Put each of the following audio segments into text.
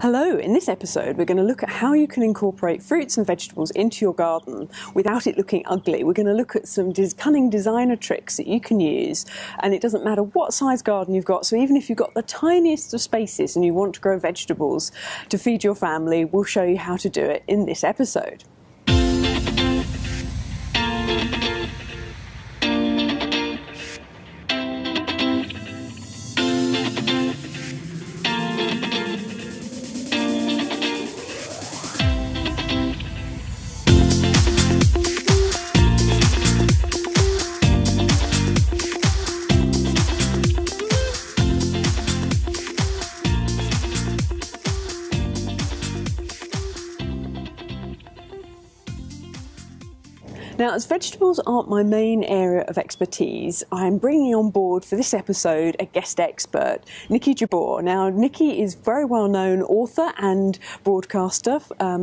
Hello, in this episode we're going to look at how you can incorporate fruits and vegetables into your garden without it looking ugly. We're going to look at some cunning designer tricks that you can use, and it doesn't matter what size garden you've got, so even if you've got the tiniest of spaces and you want to grow vegetables to feed your family, we'll show you how to do it in this episode. Now, as vegetables aren't my main area of expertise, I'm bringing on board for this episode a guest expert, Nikki Jabbour. Now, Nikki is a very well-known author and broadcaster.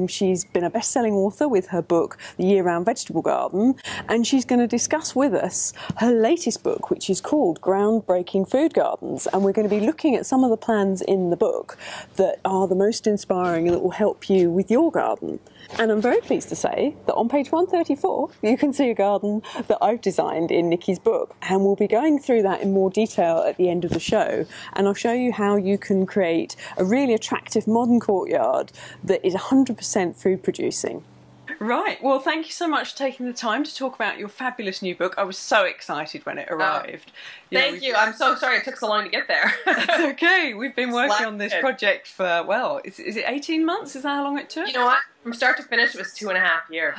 She's been a best-selling author with her book, The Year-Round Vegetable Garden, and she's going to discuss with us her latest book, which is called Groundbreaking Food Gardens, and we're going to be looking at some of the plans in the book that are the most inspiring and that will help you with your garden. And I'm very pleased to say that on page 134, you can see a garden that I've designed in Nikki's book. And we'll be going through that in more detail at the end of the show. And I'll show you how you can create a really attractive modern courtyard that is 100% food producing. Right, well, thank you so much for taking the time to talk about your fabulous new book. I was so excited when it arrived. Thank you. I'm so sorry it took so long to get there. It's okay. We've been working on this project for, well, is it 18 months? Is that how long it took? You know what? From start to finish, it was 2.5 years.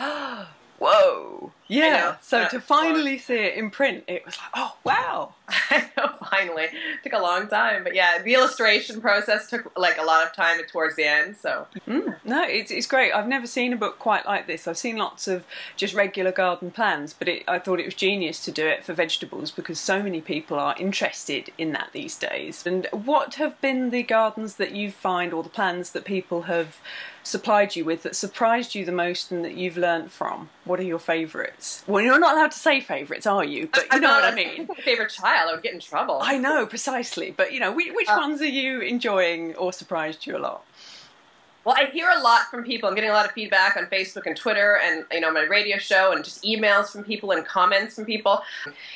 Whoa! Yeah, so to finally see it in print, it was like, oh, wow! I know, finally. It took a long time, but yeah, the illustration process took like a lot of time towards the end, so. No, it's great. I've never seen a book quite like this. I've seen lots of just regular garden plans, but I thought it was genius to do it for vegetables because so many people are interested in that these days. And what have been the gardens that you find, or the plans that people have supplied you with, that surprised you the most and that you've learnt from? What are your favourites? Well, you're not allowed to say favourites, are you? But you know what I mean. Favourite child, I would get in trouble. I know, precisely. But, you know, which ones are you enjoying or surprised you a lot? Well, I hear a lot from people. I'm getting a lot of feedback on Facebook and Twitter and, you know, my radio show and just emails from people and comments from people.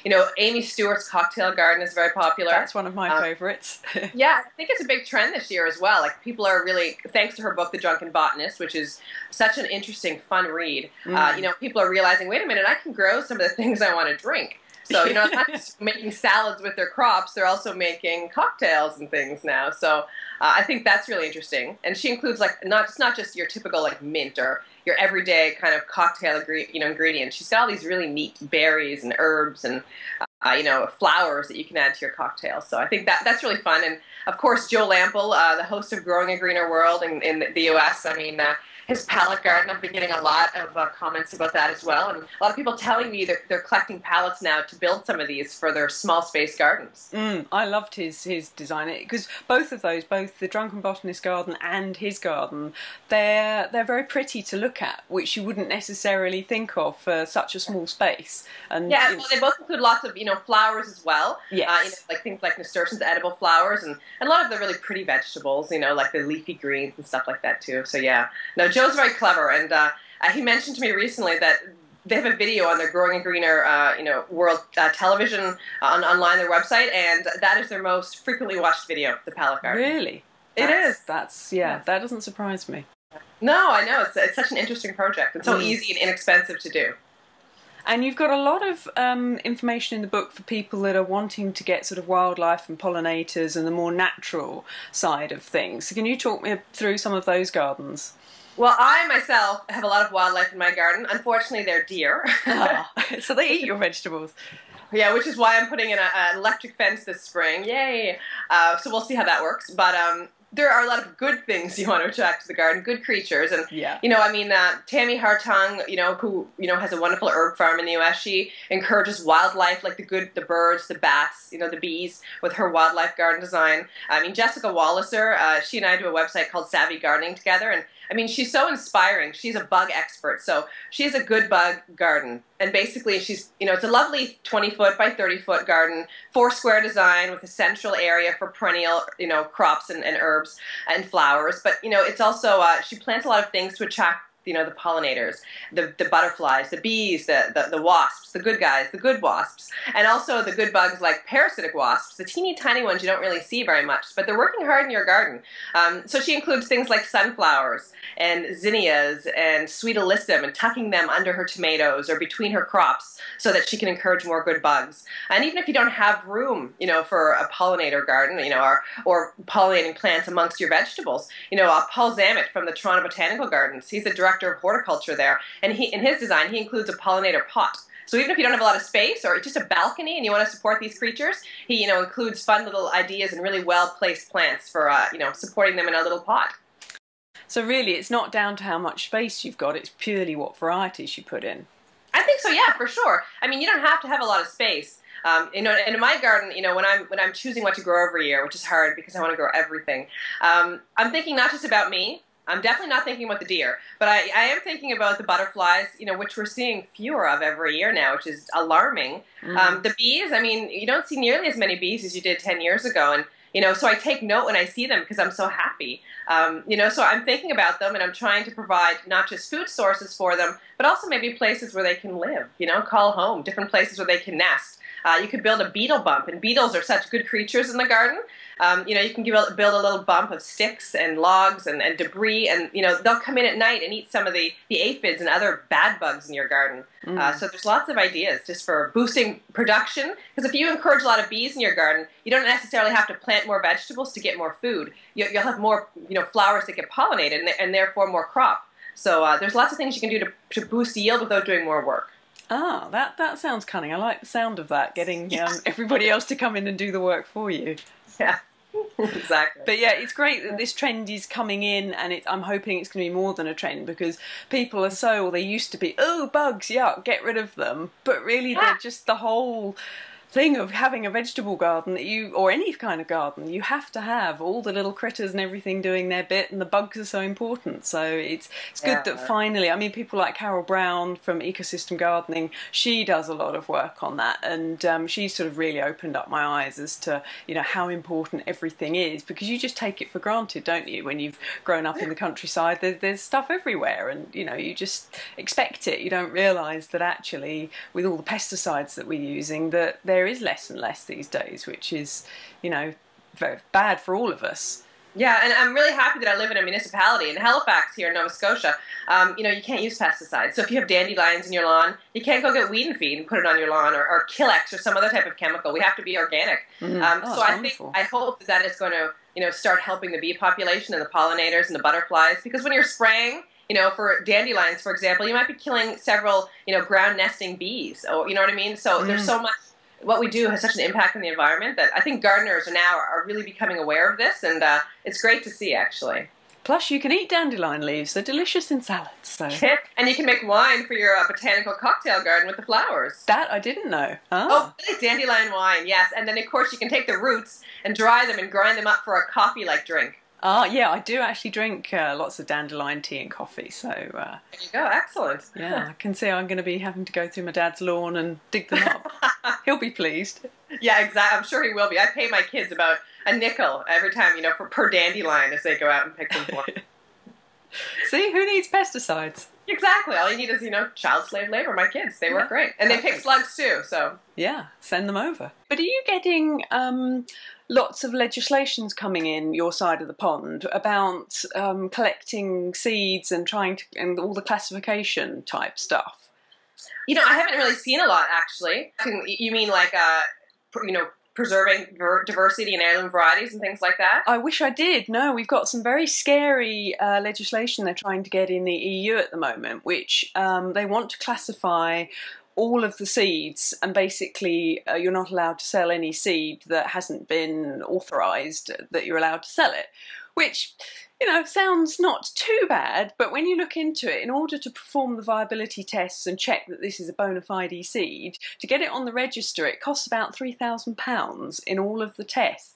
You know, Amy Stewart's cocktail garden is very popular. That's one of my favourites. Yeah, I think it's a big trend this year as well. Like, people are really, thanks to her book, The Drunken Botanist, which is such an interesting, fun read. You know, people are realizing, wait a minute, I can grow some of the things I want to drink. So, you know, not just making salads with their crops, they're also making cocktails and things now. So I think that's really interesting. And she includes, like, it's not just your typical, like, mint or your everyday kind of cocktail ingredient. She's got all these really neat berries and herbs and, you know, flowers that you can add to your cocktail. So I think that's really fun. And, of course, Joe Lample, the host of Growing a Greener World in the U.S., I mean, his palette garden, I've been getting a lot of comments about that as well, and a lot of people telling me that they're collecting palettes now to build some of these for their small space gardens. I loved his design, because both of those, both the Drunken Botanist garden and his garden, they're very pretty to look at, which you wouldn't necessarily think of for such a small space. And yeah, well, they both include lots of, you know, flowers as well. Yes. You know, like things like nasturtiums, edible flowers, and a lot of the really pretty vegetables, you know, like the leafy greens and stuff like that too. So yeah, no, Joe's very clever, and he mentioned to me recently that they have a video on their Growing a Greener, you know, World television online, their website, and that is their most frequently watched video, the palette garden. Really? It is. Yeah, that doesn't surprise me. No, I know, it's such an interesting project, and so easy and inexpensive to do. And you've got a lot of information in the book for people that are wanting to get sort of wildlife and pollinators and the more natural side of things. So can you talk me through some of those gardens? Well, I myself have a lot of wildlife in my garden. Unfortunately, they're deer. So they eat your vegetables. Yeah, which is why I'm putting in an electric fence this spring. Yay! So we'll see how that works. But there are a lot of good things you want to attract to the garden, good creatures. And, you know, I mean, Tammy Hartung, you know, who, you know, has a wonderful herb farm in the U.S., she encourages wildlife, like the birds, the bats, you know, the bees, with her wildlife garden design. I mean, Jessica Walliser, she and I do a website called Savvy Gardening together, and I mean, she's so inspiring. She's a bug expert, so she has a good bug garden. And basically, she's, you know, it's a lovely 20-foot by 30-foot garden, 4-square design with a central area for perennial, you know, crops and herbs. herbs and flowers. But, you know, it's also, she plants a lot of things to attract, you know, the pollinators, the butterflies, the bees, the wasps, the good guys, the good wasps, and also the good bugs like parasitic wasps, the teeny tiny ones you don't really see very much, but they're working hard in your garden. So she includes things like sunflowers and zinnias and sweet alyssum and tucking them under her tomatoes or between her crops so that she can encourage more good bugs. And even if you don't have room, you know, for a pollinator garden, you know, or pollinating plants amongst your vegetables, you know, Paul Zammit from the Toronto Botanical Gardens, he's the director of horticulture there, and in his design he includes a pollinator pot. So even if you don't have a lot of space or just a balcony and you want to support these creatures, he, you know, includes fun little ideas and really well placed plants for you know, supporting them in a little pot. So really, it's not down to how much space you've got; it's purely what varieties you put in. I think so, yeah, for sure. I mean, you don't have to have a lot of space. You know, and in my garden, you know, when I'm choosing what to grow every year, which is hard because I want to grow everything, I'm thinking not just about me. I'm definitely not thinking about the deer, but I am thinking about the butterflies, you know, which we're seeing fewer of every year now, which is alarming. The bees, I mean, you don't see nearly as many bees as you did 10 years ago, and, you know, so I take note when I see them because I'm so happy. You know, so I'm thinking about them, and I'm trying to provide not just food sources for them, but also maybe places where they can live, you know, call home, different places where they can nest. You could build a beetle bump, and beetles are such good creatures in the garden. You know, you can build a little bump of sticks and logs and debris, and, you know, they'll come in at night and eat some of the aphids and other bad bugs in your garden. So there's lots of ideas just for boosting production, because if you encourage a lot of bees in your garden, you don't necessarily have to plant more vegetables to get more food. You'll have more, you know, flowers that get pollinated and therefore more crop. So there's lots of things you can do to boost yield without doing more work. Ah, that sounds cunning. I like the sound of that, getting everybody else to come in and do the work for you. Yeah, exactly. But yeah, it's great that this trend is coming in, and I'm hoping it's going to be more than a trend, because people are so, or they used to be, oh, bugs, yuck, get rid of them. But really, they're just the whole thing of having a vegetable garden that or any kind of garden, you have to have all the little critters and everything doing their bit, and the bugs are so important. So it's good that finally, I mean, people like Carol Brown from Ecosystem Gardening, she does a lot of work on that, and she sort of really opened up my eyes as to, you know, how important everything is, because you just take it for granted, don't you, when you've grown up in the countryside. There's stuff everywhere, and, you know, you just expect it. You don't realise that actually, with all the pesticides that we're using, that there is less and less these days, which is, you know, very bad for all of us. Yeah, and I'm really happy that I live in a municipality in Halifax here in Nova Scotia. You know, you can't use pesticides. So if you have dandelions in your lawn, you can't go get weed and feed and put it on your lawn, or Killex or some other type of chemical. We have to be organic. So I hope that is going to, you know, start helping the bee population and the pollinators and the butterflies, because when you're spraying, you know, for dandelions, for example, you might be killing several, you know, ground nesting bees. Or, you know what I mean? So there's so much. What we do has such an impact on the environment that I think gardeners are really becoming aware of this, and it's great to see, actually. Plus, you can eat dandelion leaves; they're delicious in salads. So. And you can make wine for your botanical cocktail garden with the flowers. That I didn't know. Oh, dandelion wine, yes. And then, of course, you can take the roots and dry them and grind them up for a coffee-like drink. Yeah, I do actually drink lots of dandelion tea and coffee, so... there you go, excellent. Yeah, I can see I'm going to be having to go through my dad's lawn and dig them up. He'll be pleased. Yeah, exactly. I'm sure he will be. I pay my kids about a nickel every time, you know, per dandelion as they go out and pick them for me. See, who needs pesticides? Exactly. All you need is, you know, child slave labor. My kids, they work great. And they pick slugs too, so... Yeah, send them over. But are you getting... lots of legislations coming in your side of the pond about collecting seeds and and all the classification type stuff? You know, I haven't really seen a lot, actually. You mean like, you know, preserving diversity and heirloom varieties and things like that? I wish I did. No, we've got some very scary legislation they're trying to get in the EU at the moment, which they want to classify all of the seeds, and basically you're not allowed to sell any seed that hasn't been authorised that you're allowed to sell it, which, you know, sounds not too bad, but when you look into it, in order to perform the viability tests and check that this is a bona fide seed, to get it on the register, it costs about £3,000 in all of the tests.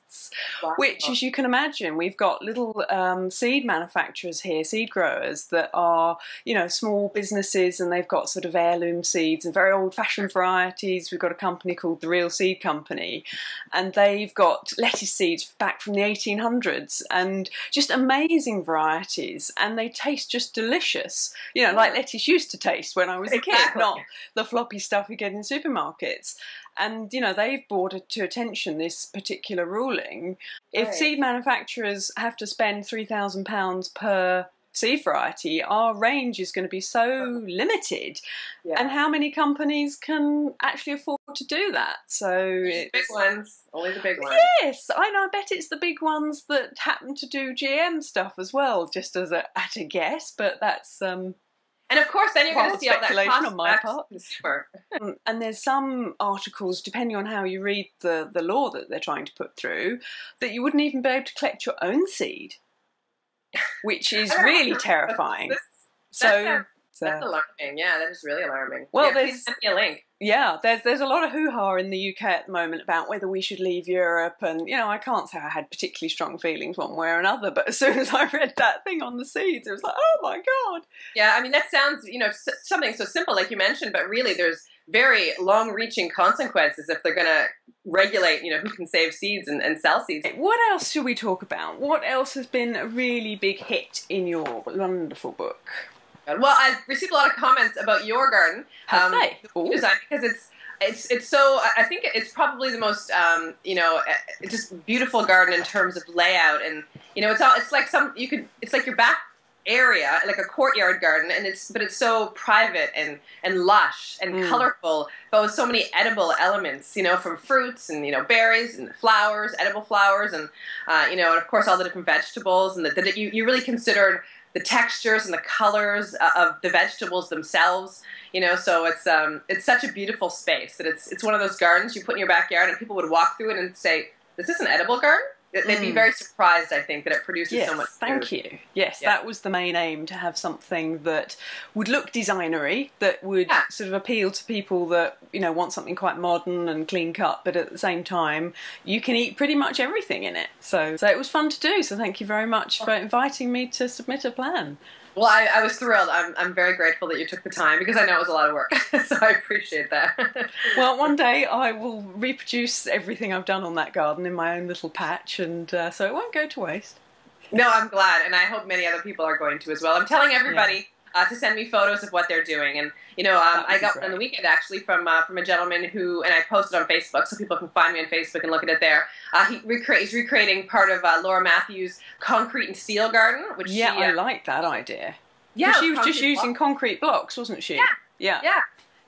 plants, which, as you can imagine, we've got little seed manufacturers here, seed growers that are, you know, small businesses, and they've got sort of heirloom seeds and very old-fashioned varieties. We've got a company called The Real Seed Company, and they've got lettuce seeds back from the 1800s and just amazing varieties, and they taste just delicious, you know, like lettuce used to taste when I was a kid, not the floppy stuff you get in supermarkets. And, you know, they've brought it to attention, this particular ruling. If seed manufacturers have to spend £3,000 per seed variety, our range is going to be so limited. And how many companies can actually afford to do that? So it's big ones, only the big ones. Yes, I know. I bet it's the big ones that happen to do GM stuff as well, just as at a guess. But that's and of course, then you're going to see all that cost on my part. Consumer. And there's some articles, depending on how you read the law that they're trying to put through, that you wouldn't even be able to collect your own seed, which is really terrifying. That's alarming. Yeah, that is really alarming. Well, please send me a link. Yeah, there's a lot of hoo-ha in the UK at the moment about whether we should leave Europe, and, you know, I can't say I had particularly strong feelings one way or another, but as soon as I read that thing on the seeds, it was like, oh my God. Yeah, I mean, that sounds, you know, something so simple like you mentioned, but really there's very long-reaching consequences if they're going to regulate, you know, who can save seeds and sell seeds. What else should we talk about? What else has been a really big hit in your wonderful book? Well, I've received a lot of comments about your garden. Have they? Because it's so, I think it's probably the most, you know, just beautiful garden in terms of layout. And, you know, it's like it's like your back area, like a courtyard garden, and it's so private and lush and colorful, but with so many edible elements, you know, from fruits and, you know, berries and flowers, edible flowers, and, you know, and of course all the different vegetables, and that you really considered the textures and the colors of the vegetables themselves, you know. So it's such a beautiful space that it's one of those gardens you put in your backyard, and people would walk through it and say, "Is this an edible garden?" They'd be very surprised, I think, that it produces so much food. Thank you. Yes, that was the main aim, to have something that would look designery, that would sort of appeal to people that, you know, want something quite modern and clean cut, but at the same time, you can eat pretty much everything in it. So it was fun to do, so thank you very much for inviting me to submit a plan. Well, I was thrilled. I'm very grateful that you took the time, because I know it was a lot of work, so I appreciate that. Well, one day I will reproduce everything I've done on that garden in my own little patch, and so it won't go to waste. No, I'm glad, and I hope many other people are going to as well. I'm telling everybody to send me photos of what they're doing, and, you know, I got one on the weekend actually from a gentleman who, and I posted on Facebook, so people can find me on Facebook and look at it there. He's recreating part of Laura Matthews' concrete and steel garden, which I like that idea. Yeah, she was just using concrete blocks, wasn't she? Yeah.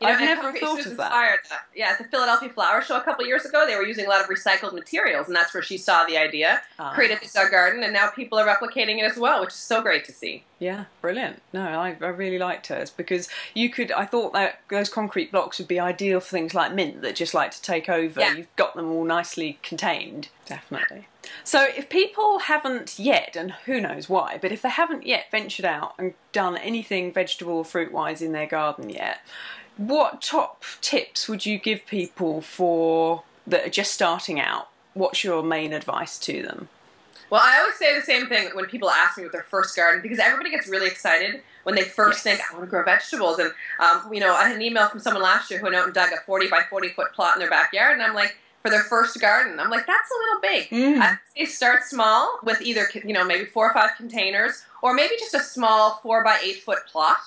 You know, I've never thought of that. At the Philadelphia Flower Show a couple years ago, they were using a lot of recycled materials, and that's where she saw the idea, created this garden, and now people are replicating it as well, which is so great to see. Yeah, brilliant. No, I really liked hers, because I thought that those concrete blocks would be ideal for things like mint that just like to take over. Yeah. You've got them all nicely contained. Definitely. So if people haven't yet, and who knows why, but if they haven't yet ventured out and done anything vegetable or fruit-wise in their garden yet, what top tips would you give people that are just starting out? What's your main advice to them? Well, I always say the same thing when people ask me with their first garden, because everybody gets really excited when they first think, I want to grow vegetables. And, you know, I had an email from someone last year who went out and dug a 40 by 40 foot plot in their backyard, and I'm like, for their first garden, I'm like, that's a little big. I say start small with either, you know, maybe 4 or 5 containers, or maybe just a small 4 by 8 foot plot.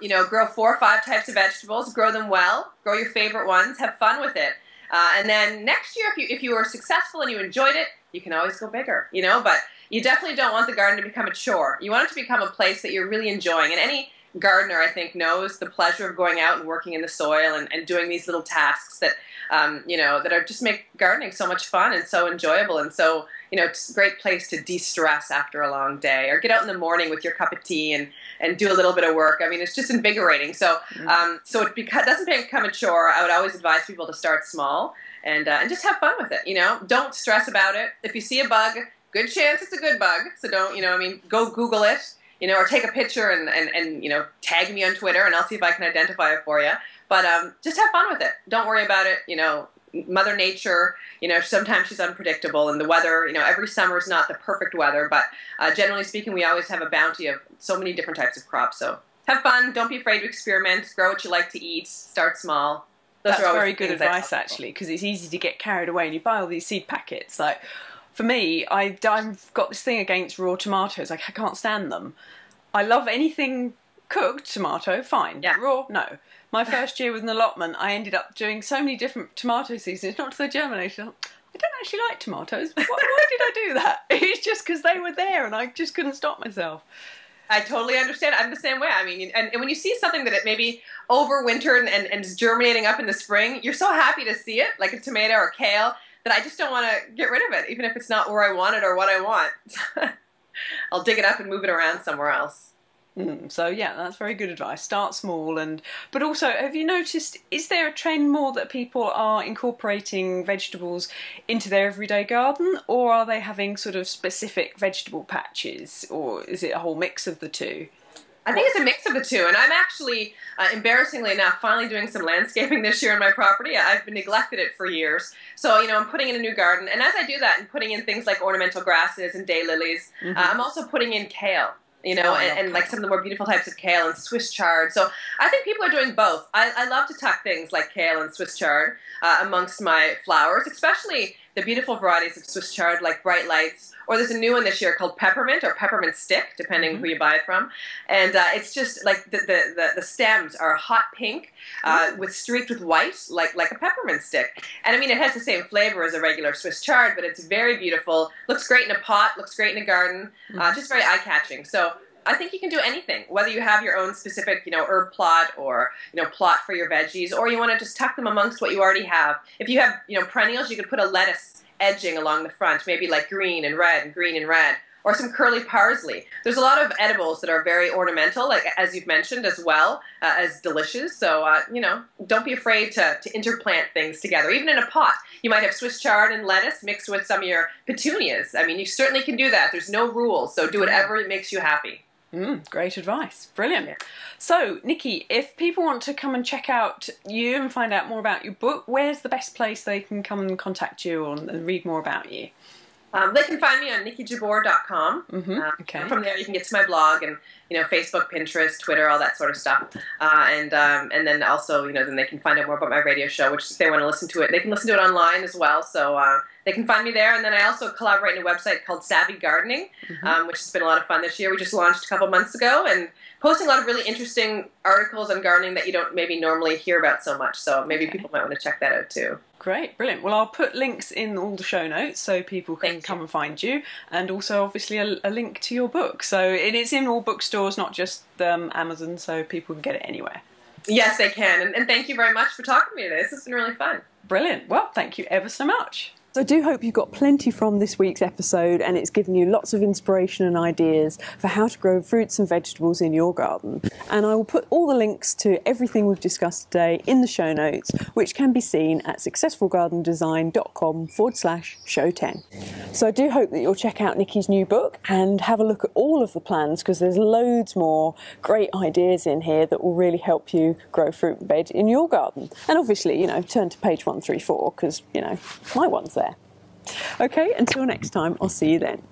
You know, grow 4 or 5 types of vegetables, grow them well, grow your favorite ones, have fun with it. And then next year, if you were successful and you enjoyed it, you can always go bigger, you know, but you definitely don't want the garden to become a chore. You want it to become a place that you're really enjoying. And any gardener, I think, knows the pleasure of going out and working in the soil and doing these little tasks that, you know, that are just make gardening so much fun and so enjoyable. And so, you know, it's a great place to de-stress after a long day, or get out in the morning with your cup of tea and do a little bit of work. I mean, it's just invigorating. So, so it doesn't become a chore. I would always advise people to start small and just have fun with it. You know, don't stress about it. If you see a bug, good chance it's a good bug. So don't, you know, I mean, go Google it, you know, or take a picture and you know, tag me on Twitter, and I'll see if I can identify it for you. But just have fun with it. Don't worry about it. You know, Mother Nature, sometimes she's unpredictable, and the weather, every summer is not the perfect weather, but generally speaking, we always have a bounty of so many different types of crops. So have fun. Don't be afraid to experiment. Grow what you like to eat. Start small. That's very good advice, actually, because it's easy to get carried away and you buy all these seed packets. Like, for me, I've got this thing against raw tomatoes. Like, I can't stand them. I love anything cooked tomato, fine. Yeah. Raw, no. My first year with an allotment, I ended up doing so many different tomato seasons, not to the germination. I don't actually like tomatoes. Why did I do that? It's just because they were there and I just couldn't stop myself. I totally understand. I'm the same way. I mean, and when you see something that it maybe overwintered and is germinating up in the spring, you're so happy to see it, like a tomato or kale, that I just don't want to get rid of it, even if it's not where I want it or what I want. I'll dig it up and move it around somewhere else. So yeah, that's very good advice. Start small, but also, have you noticed, is there a trend more that people are incorporating vegetables into their everyday garden, or are they having sort of specific vegetable patches, or is it a whole mix of the two? I think it's a mix of the two, and I'm actually, embarrassingly enough, finally doing some landscaping this year on my property. I've been neglected it for years. So, I'm putting in a new garden, and as I do that and putting in things like ornamental grasses and daylilies, I'm also putting in kale. And like some of the more beautiful types of kale and Swiss chard. So I think people are doing both. I love to tuck things like kale and Swiss chard amongst my flowers, especially the beautiful varieties of Swiss chard like Bright Lights, or there's a new one this year called Peppermint or Peppermint Stick, depending who you buy it from. And it's just like the stems are hot pink with streaked with white, like a peppermint stick. And I mean, it has the same flavor as a regular Swiss chard, but it's very beautiful. Looks great in a pot, looks great in a garden, just very eye-catching. So I think you can do anything, whether you have your own specific, herb plot or, plot for your veggies, or you want to just tuck them amongst what you already have. If you have, perennials, you could put a lettuce edging along the front, maybe like green and red, or some curly parsley. There's a lot of edibles that are very ornamental, like as you've mentioned, as well as delicious. So, don't be afraid to interplant things together, even in a pot. You might have Swiss chard and lettuce mixed with some of your petunias. I mean, you certainly can do that. There's no rules, so do whatever makes you happy. Great advice. Brilliant. Yeah. So, Nikki, if people want to come and check out you and find out more about your book, where's the best place they can come and contact you and read more about you? They can find me on nikkijabbour.com. Okay. From there, you can get to my blog and Facebook, Pinterest, Twitter, all that sort of stuff. And then also, then they can find out more about my radio show, which if they want to listen to it, they can listen to it online as well. So they can find me there. And then I also collaborate in a website called Savvy Gardening, which has been a lot of fun this year. We just launched a couple months ago and posting a lot of really interesting articles on gardening that you don't maybe normally hear about so much. So maybe people might want to check that out too. Great, brilliant. Well, I'll put links in all the show notes so people can come and find you, and also obviously a link to your book. So it's in all bookstores, not just Amazon, so people can get it anywhere. Yes, they can. And thank you very much for talking to me today. This has been really fun. Brilliant. Well, thank you ever so much. So I do hope you got plenty from this week's episode, and it's given you lots of inspiration and ideas for how to grow fruits and vegetables in your garden. And I will put all the links to everything we've discussed today in the show notes, which can be seen at successfulgardendesign.com/show10. So I do hope that you'll check out Nikki's new book and have a look at all of the plans, because there's loads more great ideas in here that will really help you grow fruit and veg in your garden. And obviously, turn to page 134, because, my one's there. Okay, until next time, I'll see you then.